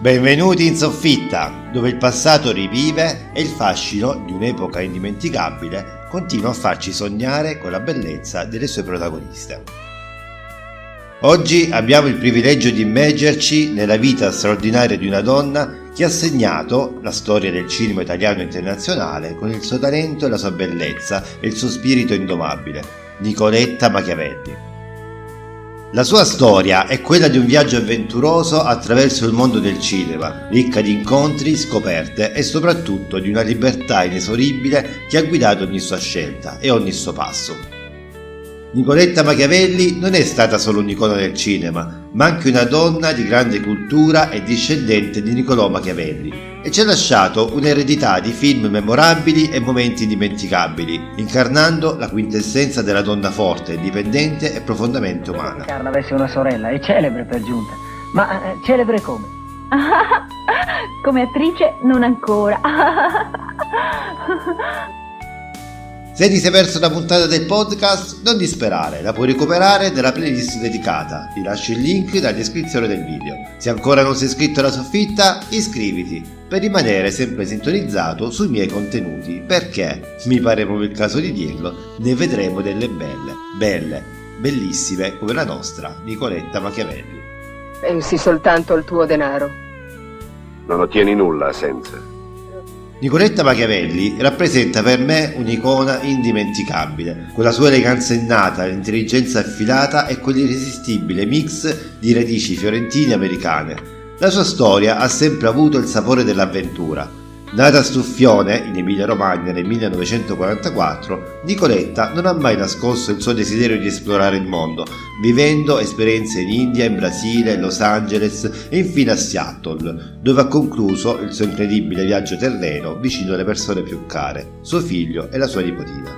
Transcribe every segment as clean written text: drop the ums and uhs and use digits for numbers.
Benvenuti in soffitta, dove il passato rivive e il fascino di un'epoca indimenticabile continua a farci sognare con la bellezza delle sue protagoniste. Oggi abbiamo il privilegio di immergerci nella vita straordinaria di una donna che ha segnato la storia del cinema italiano e internazionale con il suo talento e la sua bellezza e il suo spirito indomabile, Nicoletta Machiavelli. La sua storia è quella di un viaggio avventuroso attraverso il mondo del cinema, ricca di incontri, scoperte e soprattutto di una libertà inesoribile che ha guidato ogni sua scelta e ogni suo passo. Nicoletta Machiavelli non è stata solo un'icona del cinema, ma anche una donna di grande cultura e discendente di Niccolò Machiavelli, e ci ha lasciato un'eredità di film memorabili e momenti indimenticabili, incarnando la quintessenza della donna forte, indipendente e profondamente umana. Carla avesse una sorella, è celebre per giunta, ma celebre come? Come attrice non ancora. Se ti sei perso una puntata del podcast, non disperare, la puoi recuperare nella playlist dedicata. Ti lascio il link nella descrizione del video. Se ancora non sei iscritto alla soffitta, iscriviti per rimanere sempre sintonizzato sui miei contenuti, perché, mi pare proprio il caso di dirlo, ne vedremo delle bellissime come la nostra Nicoletta Machiavelli. Pensi soltanto al tuo denaro. Non ottieni nulla senza. Nicoletta Machiavelli rappresenta per me un'icona indimenticabile, con la sua eleganza innata, l'intelligenza affilata e quell'irresistibile mix di radici fiorentine e americane. La sua storia ha sempre avuto il sapore dell'avventura. Nata a Stuffione, in Emilia-Romagna nel 1944, Nicoletta non ha mai nascosto il suo desiderio di esplorare il mondo, vivendo esperienze in India, in Brasile, Los Angeles e infine a Seattle, dove ha concluso il suo incredibile viaggio terreno vicino alle persone più care, suo figlio e la sua nipotina.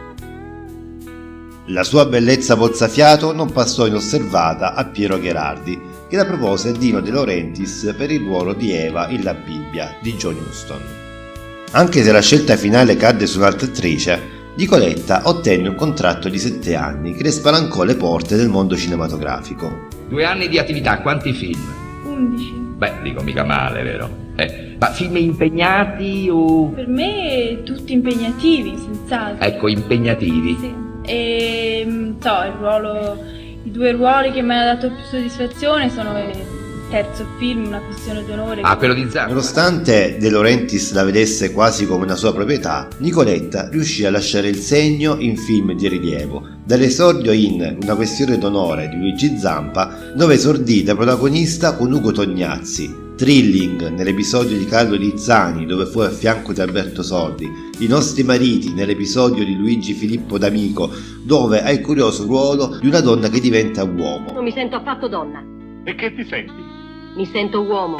La sua bellezza mozzafiato non passò inosservata a Piero Gherardi, che la propose a Dino De Laurentiis per il ruolo di Eva in La Bibbia di John Huston. Anche se la scelta finale cadde su un'altra attrice, Nicoletta ottenne un contratto di 7 anni che le spalancò le porte del mondo cinematografico. 2 anni di attività, quanti film? 11. Beh, dico mica male, vero? Ma film impegnati o... Per me tutti impegnativi, senz'altro. Ecco, impegnativi. Sì. I 2 ruoli che mi hanno dato più soddisfazione sono il terzo film, Una questione d'onore. Quello di Zappa. Nonostante De Laurentiis la vedesse quasi come una sua proprietà, Nicoletta riuscì a lasciare il segno in film di rilievo, dall'esordio in Una questione d'onore di Luigi Zampa, dove esordì da protagonista con Ugo Tognazzi, Thrilling nell'episodio di Carlo Lizzani dove fu a fianco di Alberto Sordi, I nostri mariti nell'episodio di Luigi Filippo D'Amico dove ha il curioso ruolo di una donna che diventa uomo. Non mi sento affatto donna. E che ti senti? Mi sento uomo.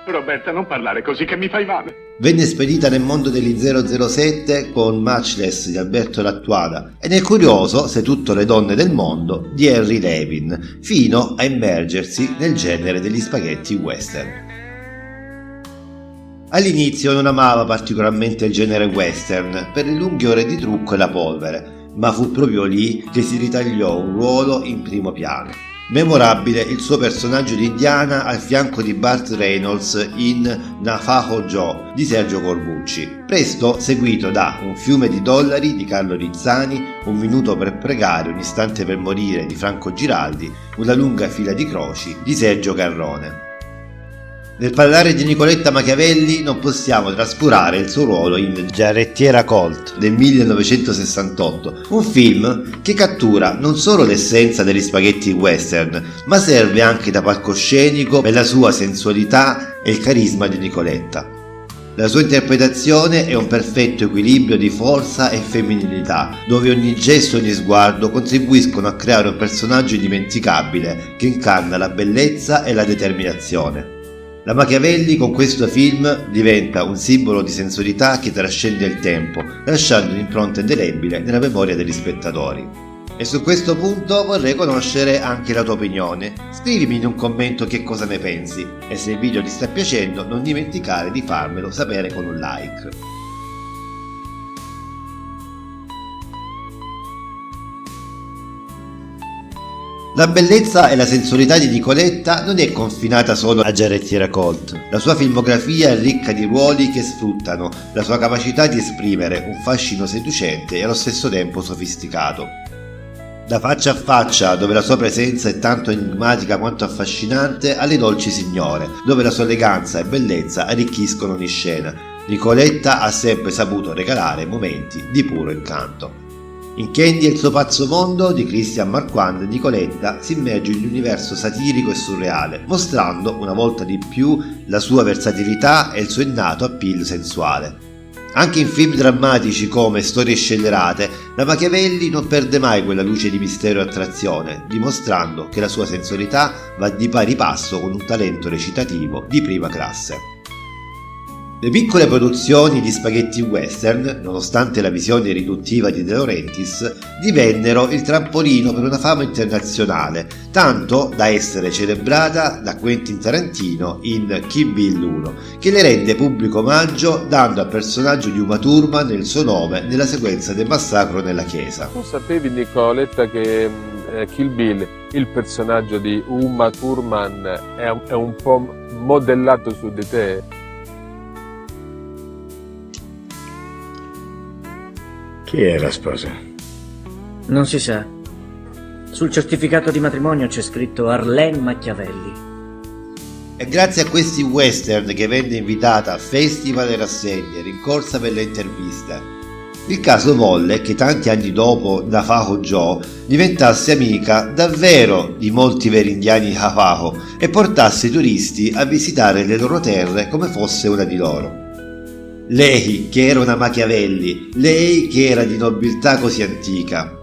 Roberta, non parlare così che mi fai male. Venne spedita nel mondo degli 007 con Matchless di Alberto Lattuada e nel curioso Se tutto le donne del mondo di Henry Levin, fino a immergersi nel genere degli spaghetti western. All'inizio non amava particolarmente il genere western per le lunghe ore di trucco e la polvere, ma fu proprio lì che si ritagliò un ruolo in primo piano. Memorabile il suo personaggio di Indiana al fianco di Burt Reynolds in Navajo Joe di Sergio Corbucci, presto seguito da Un fiume di dollari di Carlo Rizzani, Un minuto per pregare, un istante per morire di Franco Giraldi, Una lunga fila di croci di Sergio Garrone. Nel parlare di Nicoletta Machiavelli non possiamo trascurare il suo ruolo in Giarrettiera Colt del 1968, un film che cattura non solo l'essenza degli spaghetti western, ma serve anche da palcoscenico per la sua sensualità e il carisma di Nicoletta. La sua interpretazione è un perfetto equilibrio di forza e femminilità, dove ogni gesto e ogni sguardo contribuiscono a creare un personaggio indimenticabile che incarna la bellezza e la determinazione. La Machiavelli con questo film diventa un simbolo di sensualità che trascende il tempo, lasciando un'impronta indelebile nella memoria degli spettatori. E su questo punto vorrei conoscere anche la tua opinione. Scrivimi in un commento che cosa ne pensi e se il video ti sta piacendo non dimenticare di farmelo sapere con un like. La bellezza e la sensualità di Nicoletta non è confinata solo a Giarrettiera Colt. La sua filmografia è ricca di ruoli che sfruttano la sua capacità di esprimere un fascino seducente e allo stesso tempo sofisticato. Da Faccia a faccia, dove la sua presenza è tanto enigmatica quanto affascinante, alle Dolci Signore, dove la sua eleganza e bellezza arricchiscono ogni scena, Nicoletta ha sempre saputo regalare momenti di puro incanto. In Candy e il suo pazzo mondo di Christian Marquand, Nicoletta si immerge in un universo satirico e surreale, mostrando una volta di più la sua versatilità e il suo innato appeal sensuale. Anche in film drammatici come Storie scellerate, la Machiavelli non perde mai quella luce di mistero e attrazione, dimostrando che la sua sensualità va di pari passo con un talento recitativo di prima classe. Le piccole produzioni di spaghetti western, nonostante la visione riduttiva di De Laurentiis, divennero il trampolino per una fama internazionale, tanto da essere celebrata da Quentin Tarantino in Kill Bill 1, che le rende pubblico omaggio dando al personaggio di Uma Thurman il suo nome nella sequenza del massacro nella chiesa. Tu sapevi, Nicoletta, che Kill Bill, il personaggio di Uma Thurman, è un po' modellato su di te? Chi è la sposa? Non si sa. Sul certificato di matrimonio c'è scritto Arlene Machiavelli. È grazie a questi western che venne invitata a festival e rassegne, rincorsa per le interviste. Il caso volle che tanti anni dopo Navajo Joe diventasse amica davvero di molti veri indiani Navajo e portasse i turisti a visitare le loro terre come fosse una di loro. Lei che era una Machiavelli, lei che era di nobiltà così antica.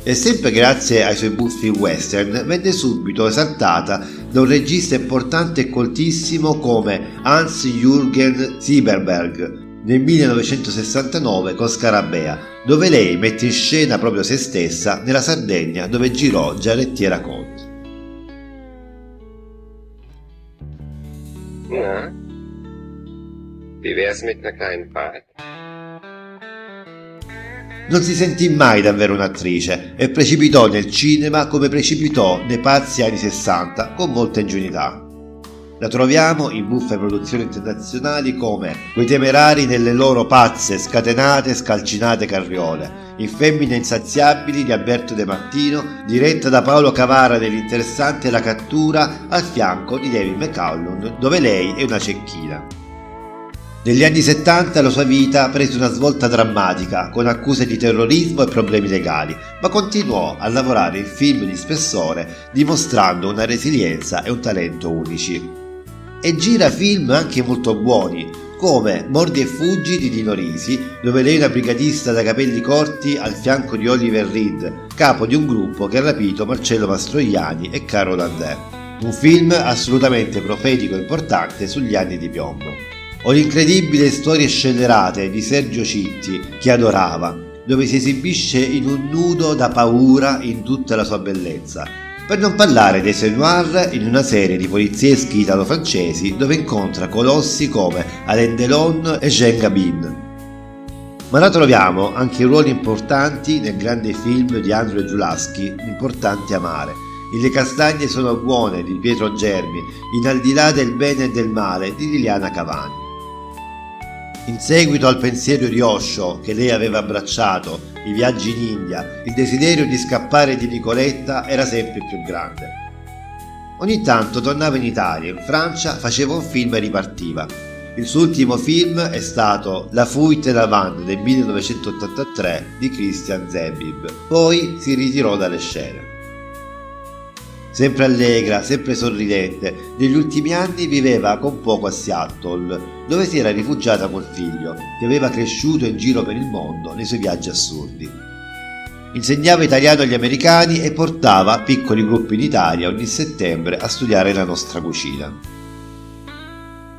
E sempre grazie ai suoi buffi western venne subito esaltata da un regista importante e coltissimo come Hans-Jürgen Zieberberg nel 1969 con Scarabea, dove lei mette in scena proprio se stessa nella Sardegna dove girò Giarrettiera Colt. Wie wär's mit einer kleinen Fahrt? Non si sentì mai davvero un'attrice e precipitò nel cinema come precipitò nei pazzi anni 60 con molta ingenuità. La troviamo in buffe produzioni internazionali come Quei Temerari nelle loro pazze, scatenate e scalcinate carriole, in Femmine insaziabili di Alberto De Martino, diretta da Paolo Cavara nell'interessante La cattura al fianco di David McCallum, dove lei è una cecchina. Negli anni 70 la sua vita prese una svolta drammatica, con accuse di terrorismo e problemi legali, ma continuò a lavorare in film di spessore, dimostrando una resilienza e un talento unici. E gira film anche molto buoni, come Mordi e fuggi di Dino Risi, dove lei è una brigadista dai capelli corti al fianco di Oliver Reed, capo di un gruppo che ha rapito Marcello Mastroianni e Carol Landé. Un film assolutamente profetico e importante sugli anni di piombo. O l'incredibile Storie scellerate di Sergio Citti, che adorava, dove si esibisce in un nudo da paura in tutta la sua bellezza. Per non parlare dei suoi noir in una serie di polizieschi italo-francesi dove incontra colossi come Alain Delon e Jean Gabin. Ma la troviamo anche in ruoli importanti nel grande film di Andrzej Żuławski, L'importante amare, in Le castagne sono buone di Pietro Germi, in Al di là del bene e del male di Liliana Cavani. In seguito al pensiero di Osho che lei aveva abbracciato, i viaggi in India, il desiderio di scappare di Nicoletta era sempre più grande. Ogni tanto tornava in Italia, in Francia, faceva un film e ripartiva. Il suo ultimo film è stato La Fuite Lavande del 1983 di Christian Zebib, poi si ritirò dalle scene. Sempre allegra, sempre sorridente, negli ultimi anni viveva con poco a Seattle, dove si era rifugiata col figlio, che aveva cresciuto in giro per il mondo nei suoi viaggi assurdi. Insegnava italiano agli americani e portava piccoli gruppi in Italia ogni settembre a studiare la nostra cucina.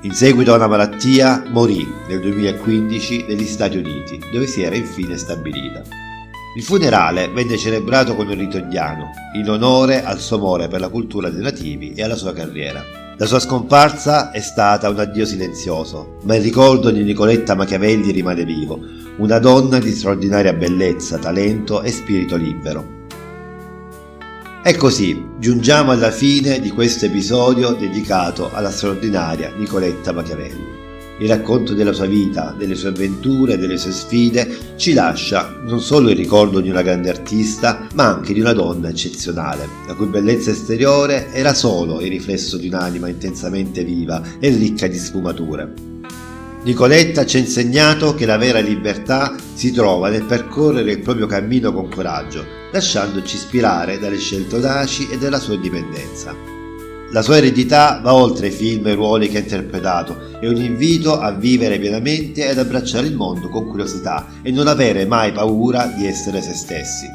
In seguito a una malattia morì nel 2015 negli Stati Uniti, dove si era infine stabilita. Il funerale venne celebrato con il rito indiano, in onore al suo amore per la cultura dei nativi e alla sua carriera. La sua scomparsa è stata un addio silenzioso, ma il ricordo di Nicoletta Machiavelli rimane vivo, una donna di straordinaria bellezza, talento e spirito libero. E così giungiamo alla fine di questo episodio dedicato alla straordinaria Nicoletta Machiavelli. Il racconto della sua vita, delle sue avventure, delle sue sfide ci lascia non solo il ricordo di una grande artista, ma anche di una donna eccezionale, la cui bellezza esteriore era solo il riflesso di un'anima intensamente viva e ricca di sfumature. Nicoletta ci ha insegnato che la vera libertà si trova nel percorrere il proprio cammino con coraggio, lasciandoci ispirare dalle scelte audaci e dalla sua indipendenza. La sua eredità va oltre i film e i ruoli che ha interpretato, è un invito a vivere pienamente ed abbracciare il mondo con curiosità e non avere mai paura di essere se stessi.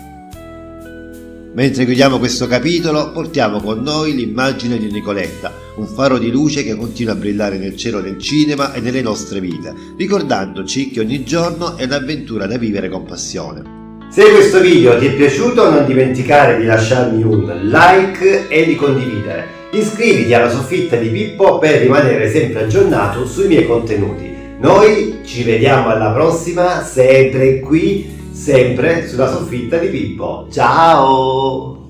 Mentre chiudiamo questo capitolo, portiamo con noi l'immagine di Nicoletta, un faro di luce che continua a brillare nel cielo del cinema e nelle nostre vite, ricordandoci che ogni giorno è un'avventura da vivere con passione. Se questo video ti è piaciuto, non dimenticare di lasciarmi un like e di condividere. Iscriviti alla soffitta di Pippo per rimanere sempre aggiornato sui miei contenuti. Noi ci vediamo alla prossima, sempre qui, sempre sulla soffitta di Pippo. Ciao!